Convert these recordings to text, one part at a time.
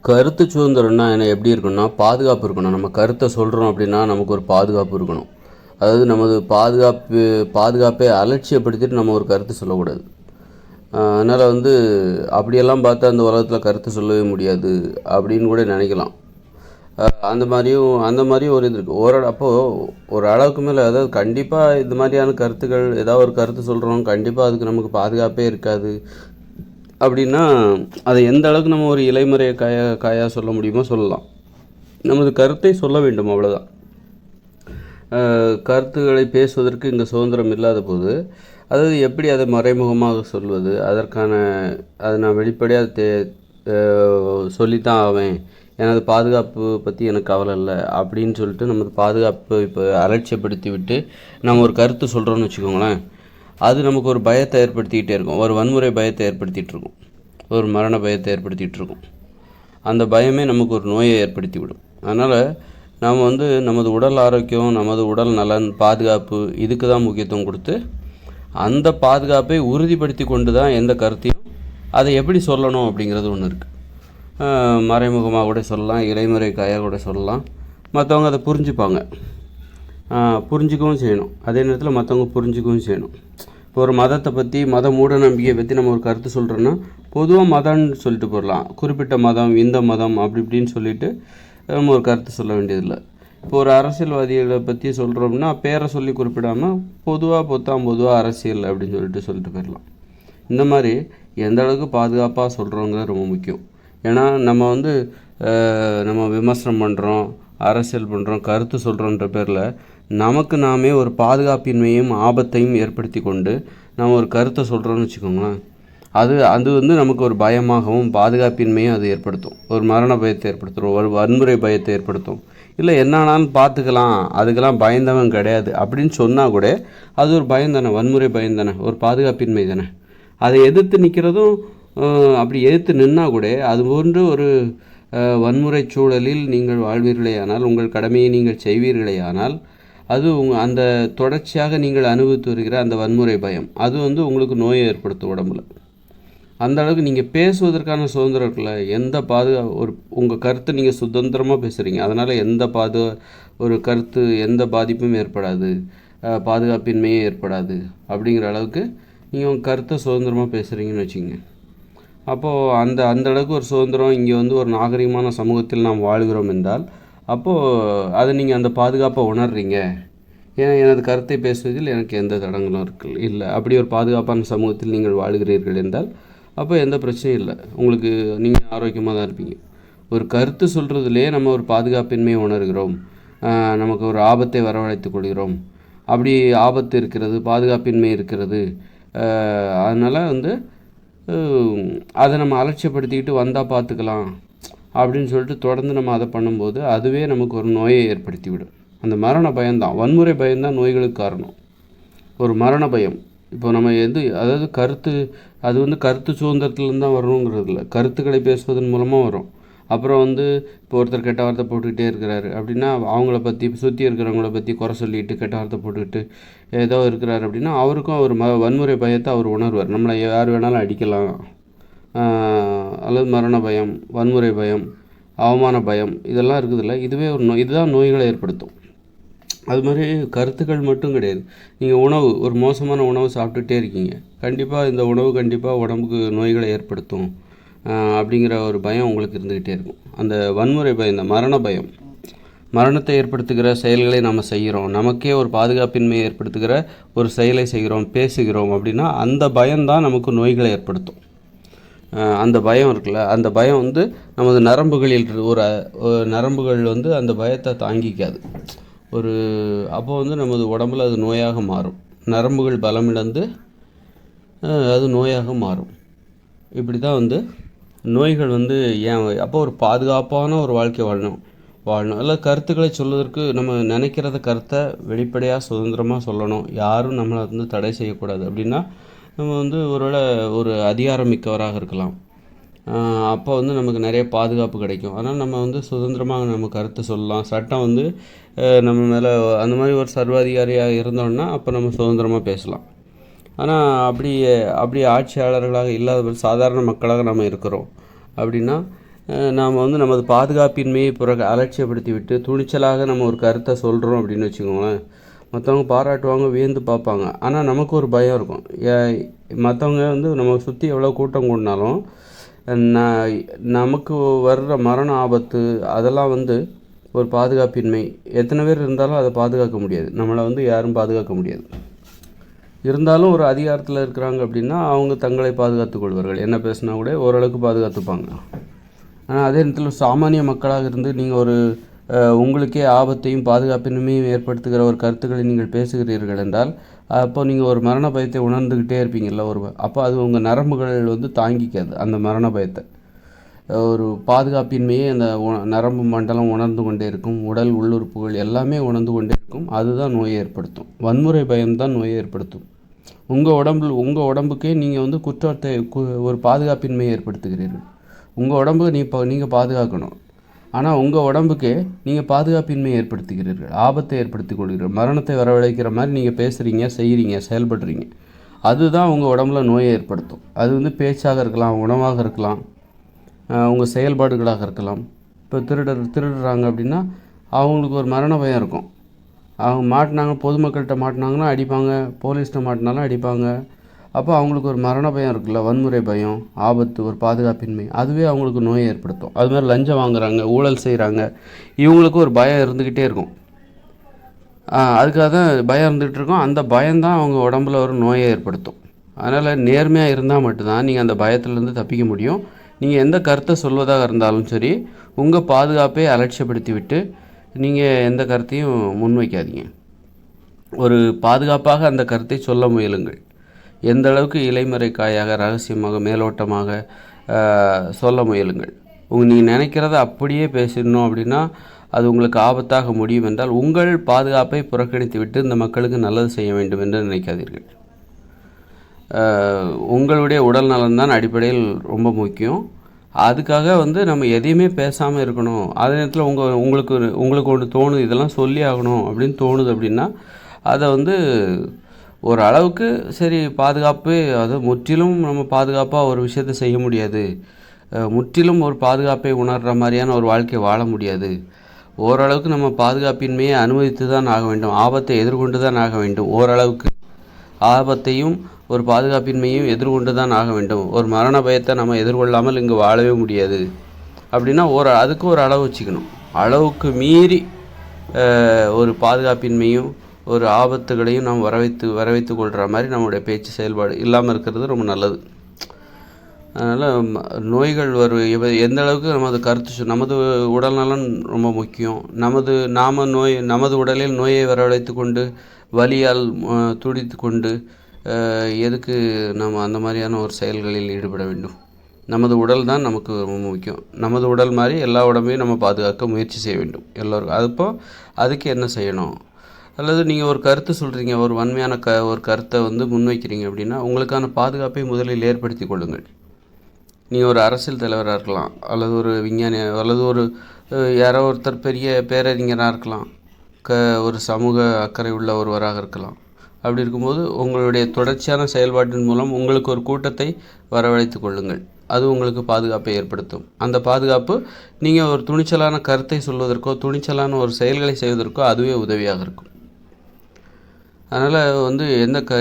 கருத்து சுதந்திரம்னா என்ன எப்படி இருக்குன்னா, பாதுகாப்பு இருக்கணும். நம்ம கருத்தை சொல்கிறோம் அப்படின்னா நமக்கு ஒரு பாதுகாப்பு இருக்கணும். அதாவது நமது பாதுகாப்பை அலட்சியப்படுத்திட்டு நம்ம ஒரு கருத்து சொல்லக்கூடாது. அதனால் அப்படியெல்லாம் பார்த்தா அந்த உலகத்தில் கருத்து சொல்லவே முடியாது அப்படின்னு கூட நினைக்கலாம். அந்த மாதிரியும் ஒரு இது இருக்குது. அப்போது ஒரு அளவுக்கு மேலே, அதாவது கண்டிப்பாக இந்த மாதிரியான கருத்துக்கள், ஏதாவது ஒரு கருத்து சொல்கிறோம், கண்டிப்பாக அதுக்கு நமக்கு பாதுகாப்பே இருக்காது அப்படின்னா, அதை எந்த அளவுக்கு நம்ம ஒரு இலைமறையை காயாக சொல்ல முடியுமோ சொல்லலாம். நமது கருத்தை சொல்ல வேண்டும், அவ்வளோதான். கருத்துக்களை பேசுவதற்கு இங்கே சுதந்திரம் இல்லாத போது, அதாவது எப்படி அதை மறைமுகமாக சொல்வது, அதை நான் வெளிப்படையாக சொல்லித்தான் ஆவேன், எனது பாதுகாப்பு பற்றி எனக்கு கவலை இல்லை அப்படின்னு சொல்லிட்டு நமது பாதுகாப்பு இப்போ அலட்சியப்படுத்தி விட்டு நம்ம ஒரு கருத்து சொல்கிறோன்னு வச்சுக்கோங்களேன், அது நமக்கு ஒரு பயத்தை ஏற்படுத்திக்கிட்டே இருக்கும். ஒரு வன்முறை பயத்தை ஏற்படுத்திகிட்டு இருக்கும், ஒரு மரண பயத்தை ஏற்படுத்திகிட்டு இருக்கும். அந்த பயமே நமக்கு ஒரு நோயை ஏற்படுத்தி விடும். அதனால் நாம் நமது உடல் ஆரோக்கியம், நமது உடல் நலன், பாதுகாப்பு, இதுக்கு தான் முக்கியத்துவம் கொடுத்து அந்த பாதுகாப்பை உறுதிப்படுத்தி கொண்டு தான் எந்த கருத்தையும் அதை எப்படி சொல்லணும் அப்படிங்கிறது ஒன்று இருக்குது. மறைமுகமாக கூட சொல்லலாம், இலைமுறை காயாக கூட சொல்லலாம். மற்றவங்க அதை புரிஞ்சிக்கவும் செய்யணும். அதே நேரத்தில் மற்றவங்க புரிஞ்சிக்கவும் செய்யணும். இப்போ ஒரு மதத்தை பற்றி, மூட நம்பிக்கையை பற்றி நம்ம ஒரு கருத்து சொல்கிறோன்னா, பொதுவாக மதம்னு சொல்லிட்டு போடலாம். குறிப்பிட்ட மதம், இந்த மதம் அப்படி இப்படின்னு சொல்லிவிட்டு நம்ம ஒரு கருத்து சொல்ல வேண்டியதில்லை. இப்போ ஒரு அரசியல்வாதிகளை பற்றி சொல்கிறோம்னா, பேரை சொல்லி குறிப்பிடாமல் பொதுவாக அரசியல் அப்படின்னு சொல்லிட்டு போயிடலாம். இந்த மாதிரி எந்த அளவுக்கு பாதுகாப்பாக சொல்கிறோங்கிறது ரொம்ப முக்கியம். ஏன்னா நம்ம விமர்சனம் பண்ணுறோம், அரசியல் பண்ணுறோம், கருத்து சொல்கிறோன்ற பேரில் நமக்கு நாமே ஒரு பாதுகாப்பின்மையும் ஆபத்தையும் ஏற்படுத்தி கொண்டு நம்ம ஒரு கருத்தை சொல்கிறோன்னு வச்சுக்கோங்களேன், அது நமக்கு ஒரு பயமாகவும் பாதுகாப்பின்மையும் அது ஏற்படுத்தும். ஒரு மரண பயத்தை ஏற்படுத்தும், ஒரு வன்முறை பயத்தை ஏற்படுத்தும். இல்லை என்னானாலும் பார்த்துக்கலாம், அதுக்கெல்லாம் பயந்தவன் கிடையாது அப்படின்னு சொன்னால் கூட அது ஒரு பயம் தானே, வன்முறை பயம் தானே, ஒரு பாதுகாப்பின்மை தானே. அதை எதிர்த்து நிற்கிறதும், அப்படி எதிர்த்து நின்னால் கூட அது போன்று ஒரு வன்முறை சூழலில் நீங்கள் வாழ்வீர்களேயானால், உங்கள் கடமையை நீங்கள் செய்வீர்களேயானால், அது அந்த தொடர்ச்சியாக நீங்கள் அனுபவித்து வருகிற அந்த வன்முறை பயம் அது உங்களுக்கு நோயை ஏற்படுத்தும் உடம்புல. அந்த அளவுக்கு நீங்கள் பேசுவதற்கான சுதந்திரம் இருக்குல்ல, உங்கள் கருத்தை நீங்கள் சுதந்திரமாக பேசுகிறீங்க, அதனால் ஒரு கருத்து எந்த பாதிப்பும் ஏற்படாது, பாதுகாப்பின்மையே ஏற்படாது. அப்படிங்கிற அளவுக்கு நீங்கள் உங்கள் கருத்தை சுதந்திரமாக பேசுகிறீங்கன்னு வச்சுங்க. அப்போது அந்த அளவுக்கு ஒரு சுதந்திரம் இங்கே ஒரு நாகரிகமான சமூகத்தில் நாம் வாழ்கிறோம் என்றால், அப்போது அதை நீங்கள் அந்த பாதுகாப்பை உணர்றீங்க. ஏன்னா எனது கருத்தை பேசுவதில் எனக்கு எந்த தடங்களும் இல்லை. அப்படி ஒரு பாதுகாப்பான சமூகத்தில் நீங்கள் வாழ்கிறீர்கள் என்றால் அப்போ எந்த பிரச்சனையும் இல்லை, உங்களுக்கு நீங்கள் ஆரோக்கியமாக தான் இருப்பீங்க. ஒரு கருத்து சொல்கிறதுலே நம்ம ஒரு பாதுகாப்பின்மையை உணர்கிறோம், நமக்கு ஒரு ஆபத்தை வரவழைத்து கொள்கிறோம். அப்படி ஆபத்து இருக்கிறது, பாதுகாப்பின்மை இருக்கிறது. அதனால் அதை நம்ம அலட்சியப்படுத்திக்கிட்டு வந்தால் பார்த்துக்கலாம் அப்படின்னு சொல்லிட்டு தொடர்ந்து நம்ம அதை பண்ணும்போது அதுவே நமக்கு ஒரு நோயை ஏற்படுத்தி விடும். அந்த மரண பயம்தான், வன்முறை பயம்தான் நோய்களுக்கு காரணம். ஒரு மரண பயம். இப்போ நம்ம அதாவது கருத்து சுதந்திரத்துலேருந்து தான் வரணுங்கிறது இல்லை, கருத்துக்களை பேசுவதன் மூலமாக வரும். அப்புறம் இப்போ ஒருத்தர் கெட்ட வார்த்தை போட்டுக்கிட்டே இருக்கிறாரு அப்படின்னா, அவங்கள பற்றி சுற்றி இருக்கிறவங்கள பற்றி குறை சொல்லிட்டு கெட்ட வார்த்தை போட்டுக்கிட்டு ஏதோ இருக்கிறாரு அப்படின்னா, அவருக்கும் ஒரு வன்முறை பயத்தை அவர் உணர்வார். நம்மளை யார் வேணாலும் அடிக்கலாம், அல்லது மரண பயம், வன்முறை பயம், அவமான பயம், இதெல்லாம் இருக்குதுல்ல, இதுவே இதுதான் நோய்களை ஏற்படுத்தும். அது மாதிரி கருத்துக்கள் மட்டும் கிடையாது. நீங்கள் ஒரு மோசமான உணவு சாப்பிட்டுட்டே இருக்கீங்க, கண்டிப்பாக இந்த உணவு கண்டிப்பாக உடம்புக்கு நோய்களை ஏற்படுத்தும் அப்படிங்கிற ஒரு பயம் உங்களுக்கு இருந்துக்கிட்டே இருக்கும். அந்த வன்முறை பயம், இந்த மரண பயம், மரணத்தை ஏற்படுத்துகிற செயல்களை நம்ம செய்கிறோம், நமக்கே ஒரு பாதுகாப்பின்மையை ஏற்படுத்துகிற ஒரு செயலை செய்கிறோம், பேசுகிறோம் அப்படின்னா அந்த பயம்தான் நமக்கு நோய்களை ஏற்படுத்தும். அந்த பயம் இருக்குல்ல, அந்த பயம் நமது நரம்புகளில் ஒரு நரம்புகள் அந்த பயத்தை தாங்கிக்காது. அப்போது நமது உடம்புல அது நோயாக மாறும், நரம்புகள் பலமிழந்து அது நோயாக மாறும். இப்படி தான் நோய்கள் ஏன் அப்போ ஒரு பாதுகாப்பான ஒரு வாழ்க்கை வாழணும். அல்ல கருத்துக்களை சொல்வதற்கு நம்ம நினைக்கிறத கருத்தை வெளிப்படையாக சுதந்திரமாக சொல்லணும், யாரும் நம்மளை தடை செய்யக்கூடாது. அப்படின்னா நம்ம ஒருவேளை ஒரு அதிகாரமிக்கவராக இருக்கலாம், அப்போ நமக்கு நிறைய பாதுகாப்பு கிடைக்கும். அதனால் நம்ம சுதந்திரமாக நம்ம கருத்தை சொல்லலாம். சட்டம் நம்ம மேலே அந்த மாதிரி ஒரு சர்வாதிகாரியாக இருந்தோம்னா அப்போ நம்ம சுதந்திரமாக பேசலாம். ஆனால் அப்படி ஆட்சியாளர்களாக இல்லாத சாதாரண மக்களாக நம்ம இருக்கிறோம் அப்படின்னா நாம் வந்து நமது பாதுகாப்பின்மையை அலட்சியப்படுத்தி விட்டு துணிச்சலாக நம்ம ஒரு கருத்தை சொல்கிறோம் அப்படின்னு வச்சுக்கோங்களேன், மற்றவங்க பாராட்டுவாங்க, வியந்து பார்ப்பாங்க. ஆனால் நமக்கு ஒரு பயம் இருக்கும். மற்றவங்க வந்து நம்ம சுற்றி எவ்வளோ கூட்டம் கூடினாலும் நமக்கு வர்ற மரண ஆபத்து அதெல்லாம் வந்து ஒரு பாதுகாப்பின்மை. எத்தனை பேர் இருந்தாலும் அதை பாதுகாக்க முடியாது, நம்மளை வந்து யாரும் பாதுகாக்க முடியாது. இருந்தாலும் ஒரு அதிகாரத்தில் இருக்கிறாங்க அப்படின்னா அவங்க தங்களை பாதுகாத்துக் கொள்வார்கள். என்ன பேசினா கூட ஓரளவுக்கு பாதுகாத்துப்பாங்க. ஆனால் அதே நேரத்தில் சாமானிய மக்களாக இருந்து நீங்கள் ஒரு உங்களுக்கே ஆபத்தையும் பாதுகாப்பின்மையும் ஏற்படுத்துகிற ஒரு கருத்துக்களை நீங்கள் பேசுகிறீர்கள் என்றால் அப்போ நீங்கள் ஒரு மரண பயத்தை உணர்ந்துக்கிட்டே இருப்பீங்கள்ல. அப்போ அது உங்கள் நரம்புகள் வந்து தாங்கிக்காது அந்த மரண பயத்தை. ஒரு பாதுகாப்பின்மையே அந்த நரம்பு மண்டலம் உணர்ந்து கொண்டே இருக்கும், உடல் உள்ளுறுப்புகள் எல்லாமே உணர்ந்து கொண்டே இருக்கும். அதுதான் நோயை ஏற்படுத்தும். வன்முறை பயம்தான் நோயை ஏற்படுத்தும். உங்கள் உடம்புக்கே நீங்கள் வந்து குற்றத்தை ஒரு பாதுகாப்பின்மையை ஏற்படுத்துகிறீர்கள். உங்கள் உடம்புக்கு நீங்கள் பாதுகாக்கணும், ஆனால் உங்கள் உடம்புக்கே நீங்கள் பாதுகாப்பின்மையை ஏற்படுத்துகிறீர்கள், ஆபத்தை ஏற்படுத்தி கொள்கிறீர்கள். மரணத்தை வரவழைக்கிற மாதிரி நீங்கள் பேசுகிறீங்க, செய்கிறீங்க, செயல்படுறீங்க. அதுதான் உங்கள் உடம்புல நோயை ஏற்படுத்தும். அது வந்து பேச்சாக இருக்கலாம், உணவாக இருக்கலாம், உங்கள் செயல்பாடுகளாக இருக்கலாம். இப்போ திருடுறாங்க அப்படின்னா அவங்களுக்கு ஒரு மரண பயம் இருக்கும். அவங்க மாட்டினாங்க, பொதுமக்கள்கிட்ட மாட்டினாங்கன்னா அடிப்பாங்க, போலீஸ்கிட்ட மாட்டினாலும் அடிப்பாங்க. அப்போ அவங்களுக்கு ஒரு மரண பயம் இருக்குல்ல, வன்முறை பயம், ஆபத்து, ஒரு பாதுகாப்பின்மை, அதுவே அவங்களுக்கு நோயை ஏற்படுத்தும். அது மாதிரி லஞ்சம் வாங்குறாங்க, ஊழல் செய்கிறாங்க, இவங்களுக்கு ஒரு பயம் இருந்துக்கிட்டே இருக்கும். அதுக்காக தான் பயம் இருந்துகிட்டு இருக்கும். அந்த பயம்தான் அவங்க உடம்புல ஒரு நோயை ஏற்படுத்தும். அதனால் நேர்மையாக இருந்தால் மட்டும்தான் நீங்கள் அந்த பயத்துலேருந்து தப்பிக்க முடியும். நீங்கள் எந்த கருத்தை சொல்வதாக இருந்தாலும் சரி, உங்கள் பாதுகாப்பை அலட்சியப்படுத்தி விட்டு நீங்கள் எந்த கருத்தையும் முன்வைக்காதீங்க. ஒரு பாதுகாப்பாக அந்த கருத்தை சொல்ல முயலுங்கள். எந்த அளவுக்கு இலைமறை காயாக, ரகசியமாக, மேலோட்டமாக சொல்ல முயலுங்கள். நீங்கள் நினைக்கிறத அப்படியே பேசிடணும் அப்படின்னா அது உங்களுக்கு ஆபத்தாக முடியும் என்றால் உங்கள் பாதுகாப்பை புறக்கணித்து விட்டு இந்த மக்களுக்கு நல்லது செய்ய வேண்டும் என்று நினைக்காதீர்கள். உங்களுடைய உடல் நலன்தான் அடிப்படையில் ரொம்ப முக்கியம். அதுக்காக வந்து நம்ம எதையுமே பேசாமல் இருக்கணும். அதே நேரத்தில் உங்களுக்கு ஒன்று தோணுது, இதெல்லாம் சொல்லி ஆகணும் அப்படின்னு தோணுது அப்படின்னா அதை வந்து ஒரு அளவுக்கு சரி பாதுகாப்பு, அது முற்றிலும் நம்ம பாதுகாப்பாக ஒரு விஷயத்தை செய்ய முடியாது, முற்றிலும் ஒரு பாதுகாப்பை உணர்கிற மாதிரியான ஒரு வாழ்க்கையை வாழ முடியாது. ஓரளவுக்கு நம்ம பாதுகாப்பின்மையை அனுமதித்து தான் ஆக வேண்டும், ஆபத்தை எதிர்கொண்டு தான் ஆக வேண்டும். ஓரளவுக்கு ஆபத்தையும் ஒரு பாதுகாப்பின்மையும் எதிர்கொண்டு தான் ஆக வேண்டும். ஒரு மரண பயத்தை நம்ம எதிர்கொள்ளாமல் இங்கே வாழவே முடியாது அப்படின்னா அதுக்கு ஒரு அளவு வச்சுக்கணும். அளவுக்கு மீறி ஒரு பாதுகாப்பின்மையும் ஒரு ஆபத்துகளையும் நாம் வரவைத்து கொள்கிற மாதிரி நம்மளுடைய பேச்சு செயல்பாடு இல்லாமல் இருக்கிறது ரொம்ப நல்லது. அதனால் நோய்கள் எந்த அளவுக்கு நமது உடல் நலன் ரொம்ப முக்கியம். நமது உடலில் நோயை வரவழைத்து கொண்டு வலியால் துடித்து கொண்டு எதுக்கு நம்ம அந்த மாதிரியான ஒரு செயல்களில் ஈடுபட வேண்டும்? நமது உடல் தான் நமக்கு ரொம்ப முக்கியம். நமது உடல் மாதிரி எல்லா உடம்பையும் நம்ம பாதுகாக்க முயற்சி செய்ய வேண்டும் எல்லோருக்கும். அதுக்கு என்ன செய்யணும்? அல்லது நீங்கள் ஒரு கருத்து சொல்கிறீங்க, ஒரு வன்மையான ஒரு கருத்தை வந்து முன்வைக்கிறீங்க அப்படின்னா உங்களுக்கான பாதுகாப்பை முதலில் ஏற்படுத்தி கொள்ளுங்கள். நீங்கள் ஒரு அரசியல் தலைவராக இருக்கலாம், அல்லது ஒரு விஞ்ஞானி, அல்லது ஒரு யாரோ ஒருத்தர் பெரிய பேரறிஞராக இருக்கலாம், ஒரு சமூக அக்கறை உள்ள ஒருவராக இருக்கலாம். அப்படி இருக்கும்போது உங்களுடைய தொடர்ச்சியான செயல்பாட்டின் மூலம் உங்களுக்கு ஒரு கூட்டத்தை வரவழைத்து கொள்ளுங்கள். அது உங்களுக்கு பாதுகாப்பை ஏற்படுத்தும். அந்த பாதுகாப்பு நீங்கள் ஒரு துணிச்சலான கருத்தை சொல்வதற்கோ துணிச்சலான ஒரு செயல்களை செய்வதற்கோ அதுவே உதவியாக இருக்கும். அதனால் வந்து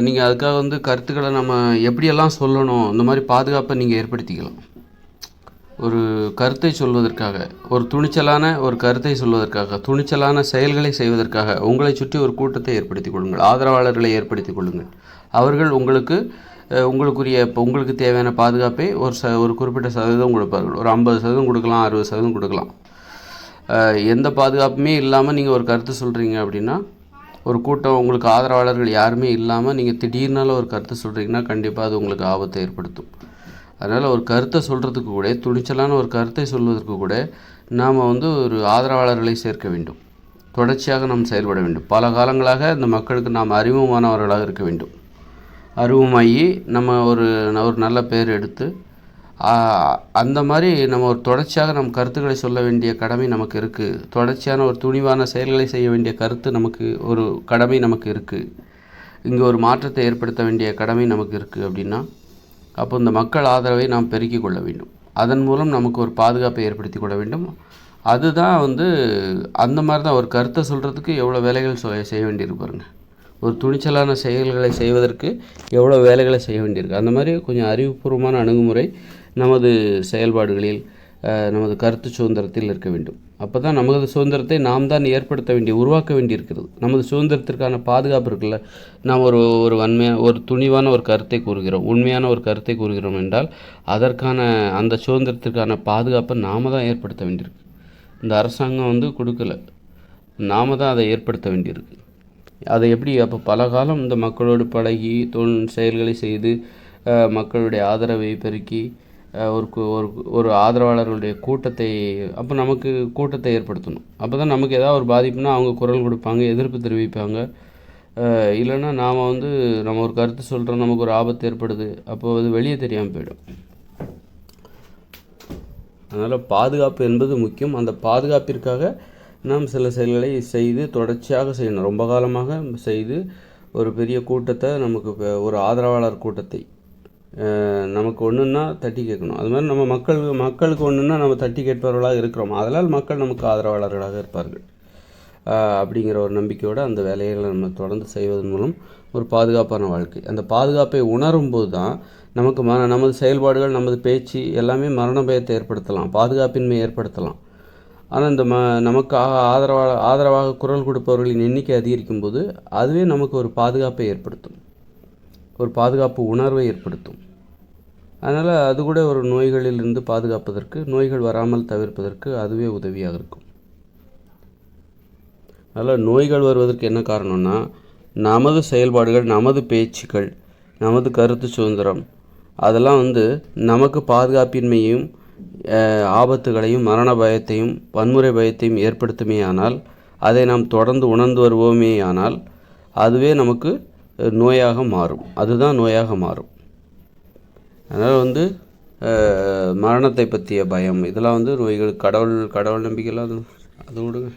நீங்கள் அதுக்காக வந்து கருத்துக்களை நம்ம எப்படியெல்லாம் சொல்லணும், இந்த மாதிரி பாதுகாப்பை நீங்கள் ஏற்படுத்திக்கலாம். ஒரு கருத்தை சொல்வதற்காக, ஒரு துணிச்சலான ஒரு கருத்தை சொல்வதற்காக, துணிச்சலான செயல்களை செய்வதற்காக உங்களை சுற்றி ஒரு கூட்டத்தை ஏற்படுத்தி கொள்ளுங்கள், ஆதரவாளர்களை ஏற்படுத்தி கொள்ளுங்கள். அவர்கள் உங்களுக்கு தேவையான பாதுகாப்பை ஒரு குறிப்பிட்ட சதவீதம் கொடுப்பார்கள். ஒரு 50% கொடுக்கலாம், 60% கொடுக்கலாம். எந்த பாதுகாப்புமே இல்லாமல் நீங்கள் ஒரு கருத்து சொல்கிறீங்க அப்படின்னா, ஒரு கூட்டம் உங்களுக்கு ஆதரவாளர்கள் யாருமே இல்லாமல் நீங்கள் திடீர்னால ஒரு கருத்து சொல்கிறீங்கன்னா கண்டிப்பாக அது உங்களுக்கு ஆபத்தை ஏற்படுத்தும். அதனால் ஒரு கருத்தை சொல்கிறதுக்கு கூட, துணிச்சலான ஒரு கருத்தை சொல்வதற்கு கூட நாம் வந்து ஒரு ஆதரவாளர்களை சேர்க்க வேண்டும். தொடர்ச்சியாக நாம் செயல்பட வேண்டும். பல காலங்களாக இந்த மக்களுக்கு நாம் அறிமுகமானவர்களாக இருக்க வேண்டும். அறிமுகமாகி நம்ம ஒரு நல்ல பேர் எடுத்து அந்த மாதிரி நம்ம ஒரு தொடர்ச்சியாக நம் கருத்துக்களை சொல்ல வேண்டிய கடமை நமக்கு இருக்குது. தொடர்ச்சியான ஒரு துணிவான செயல்களை செய்ய வேண்டிய ஒரு கடமை நமக்கு இருக்குது. இங்கே ஒரு மாற்றத்தை ஏற்படுத்த வேண்டிய கடமை நமக்கு இருக்குது அப்படின்னா அப்போ இந்த மக்கள் ஆதரவை நாம் பெருக்கிக் கொள்ள வேண்டும். அதன் மூலம் நமக்கு ஒரு பாதுகாப்பை ஏற்படுத்தி கொள்ள வேண்டும். அதுதான் அந்த மாதிரி தான் ஒரு கருத்தை சொல்கிறதுக்கு எவ்வளோ வேலைகள் செய்ய வேண்டியிருக்கு பாருங்க. ஒரு துணிச்சலான செயல்களை செய்வதற்கு எவ்வளோ வேலைகளை செய்ய வேண்டியிருக்கு. அந்த மாதிரி கொஞ்சம் அறிவுபூர்வமான அணுகுமுறை நமது செயல்பாடுகளில் நமது கருத்து சுதந்திரத்தில் இருக்க வேண்டும். அப்போ தான் நமது சுதந்திரத்தை நாம் தான் உருவாக்க வேண்டியிருக்கிறது. நமது சுதந்திரத்திற்கான பாதுகாப்பு இருக்குல்ல. நாம் ஒரு துணிவான ஒரு கருத்தை கூறுகிறோம், உண்மையான ஒரு கருத்தை கூறுகிறோம் என்றால் அதற்கான அந்த சுதந்திரத்திற்கான பாதுகாப்பை நாம் தான் ஏற்படுத்த வேண்டியிருக்கு. இந்த அரசாங்கம் கொடுக்கல, நாம் தான் அதை ஏற்படுத்த வேண்டியிருக்கு. அதை எப்படி அப்போ பல காலம் இந்த மக்களோடு பழகி செயல்களை செய்து மக்களுடைய ஆதரவை பெருக்கி ஒரு ஆதரவாளர்களுடைய கூட்டத்தை அப்போ நமக்கு கூட்டத்தை ஏற்படுத்தணும். அப்போ தான் நமக்கு ஏதாவது ஒரு பாதிப்புனா அவங்க குரல் கொடுப்பாங்க, எதிர்ப்பு தெரிவிப்பாங்க. இல்லைன்னா நாம் நம்ம ஒரு கருத்து சொல்கிறோம், நமக்கு ஒரு ஆபத்து ஏற்படுது, அப்போ அது வெளியே தெரியாமல் போயிடும். அதனால் பாதுகாப்பு என்பது முக்கியம். அந்த பாதுகாப்பிற்காக நாம் சில செயல்களை செய்து தொடர்ச்சியாக செய்யணும். ரொம்ப காலமாக செய்து ஒரு பெரிய கூட்டத்தை நமக்கு ஒரு ஆதரவாளர் கூட்டத்தை நமக்கு ஒன்றுன்னா தட்டி கேட்கணும். அது மாதிரி நம்ம மக்களுக்கு ஒன்றுன்னா நம்ம தட்டி கேட்பவர்களாக இருக்கிறோம். அதனால் மக்கள் நமக்கு ஆதரவாளர்களாக இருப்பார்கள். அப்படிங்கிற ஒரு நம்பிக்கையோடு அந்த வேலைகளை நம்ம தொடர்ந்து செய்வதன் மூலம் ஒரு பாதுகாப்பான வாழ்க்கை. அந்த பாதுகாப்பை உணரும் போது தான் நமக்கு நமது செயல்பாடுகள், நமது பேச்சு எல்லாமே மரண பயத்தை ஏற்படுத்தலாம், பாதுகாப்பின்மை ஏற்படுத்தலாம். ஆனால் இந்த நமக்கு ஆதரவாக குரல் கொடுப்பவர்களின் எண்ணிக்கை அதிகரிக்கும் போது அதுவே நமக்கு ஒரு பாதுகாப்பை ஏற்படுத்தும், ஒரு பாதுகாப்பு உணர்வை ஏற்படுத்தும். அதனால் அது கூட ஒரு நோய்களிலிருந்து பாதுகாப்பதற்கு, நோய்கள் வராமல் தவிர்ப்பதற்கு அதுவே உதவியாக இருக்கும். அதனால் நோய்கள் வருவதற்கு என்ன காரணம்னா நமது செயல்பாடுகள், நமது பேச்சுக்கள், நமது கருத்து சுதந்திரம் அதெல்லாம் நமக்கு பாதுகாப்பின்மையும் ஆபத்துகளையும் மரண பயத்தையும் வன்முறை பயத்தையும் ஏற்படுத்துமேயானால், அதை நாம் தொடர்ந்து உணர்ந்து வருவோமேயானால் அதுவே நமக்கு நோயாக மாறும். அதுதான் நோயாக மாறும். அதனால் மரணத்தை பற்றிய பயம் இதெல்லாம் நோய்கள், கடவுள் நம்பிக்கைலாம் அது விடுங்க.